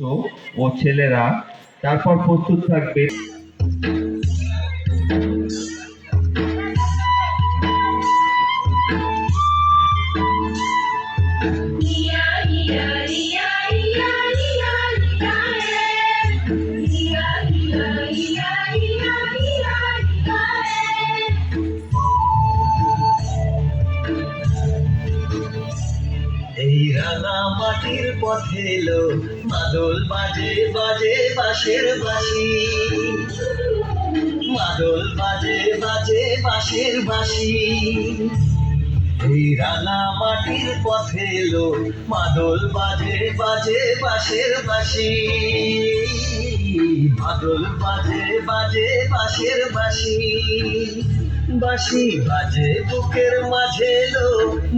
তো ও ছেলেরা তারপর প্রস্তুত থাকবে। এই রাঙা মাটির পথে এলো মাদল বাজে বাজে বাঁশের বাঁশি, মাদল বাজে বাজে বাঁশের বাঁশি। এই রাঙা মাটির পথে এলো মাদল বাজে বাজে বাঁশের বাঁশি, মাদল বাজে বাজে বাঁশের বাঁশি। বাঁশি বাজে বুকের মাঝে এলো,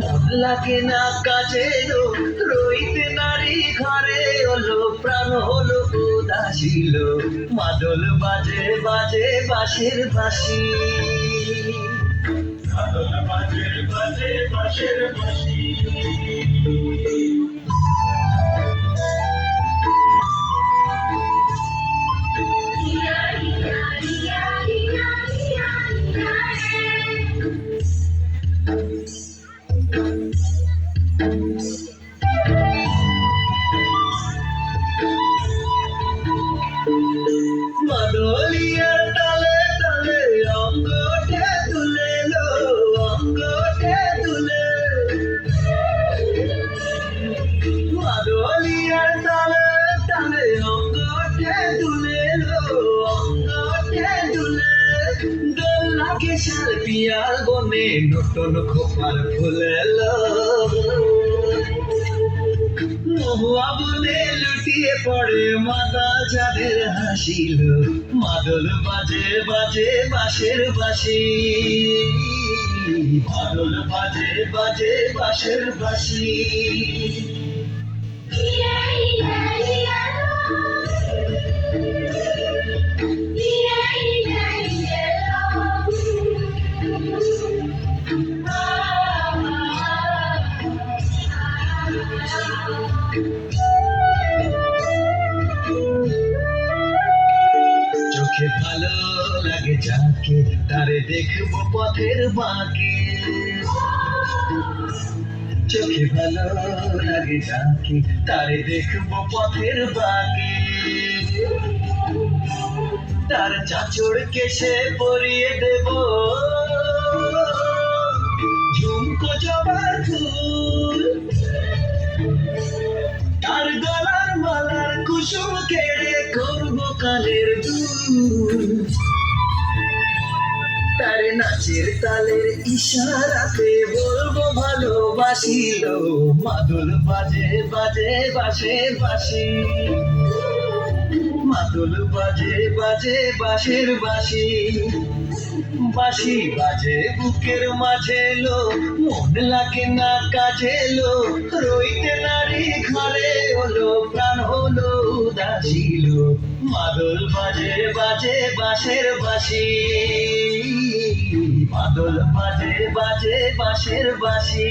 মন লাগে না কাজে এলো, রইতে নারী ঘরে হলো, প্রাণ হলো উদাসীল। মাদল বাজে বাজে বাঁশের বাঁশি, মাদল বাজে বাজে বাঁশের বাঁশি। মাদলিয়ার তালে তালে অঙ্গটে তুলে লো, অঙ্গটে তুলে। মাদলিয়ার তালে তালে অঙ্গটে তুলে লো, অঙ্গটে তুলে। দোল লাগে শাল পিয়াল বনে, নতুন খোপার ফুলে লো। মহুয়া বনে লুটিয়ে পড়ে মাতাল যাদের হাসিল। মাদল বাজে বাজে বাঁশের বাঁশি, মাদল বাজে বাজে বাঁশের বাঁশি। চোখে ভালো লাগে যাকে, তারে দেখবো পথের বাঁকে। চোখে ভালো লাগে যাকে, তারে দেখবো পথের বাঁকে। তার চাঁচড় কেশে পরিয়ে দেব ঝুমকো জবার ফুল, তার গলার মালার কুসুম কেড়ে করবো কানের দুল। তার নাচের তালের ইশারাতে বলবো ভালোবাসিল। মাদল বাজে বাজে বাঁশের বাঁশি, মাদল বাজে বাজে বাঁশের বাঁশি। বাঁশি বাজে বুকের মাঝে লো, মন লাগে না কাজে লো, রইতে নারী ঘরে হলো, প্রাণ হলো উদাসীল। মাদল বাজে বাজে বাঁশের বাঁশি, মাদল বাজে বাজে বাঁশের বাঁশি।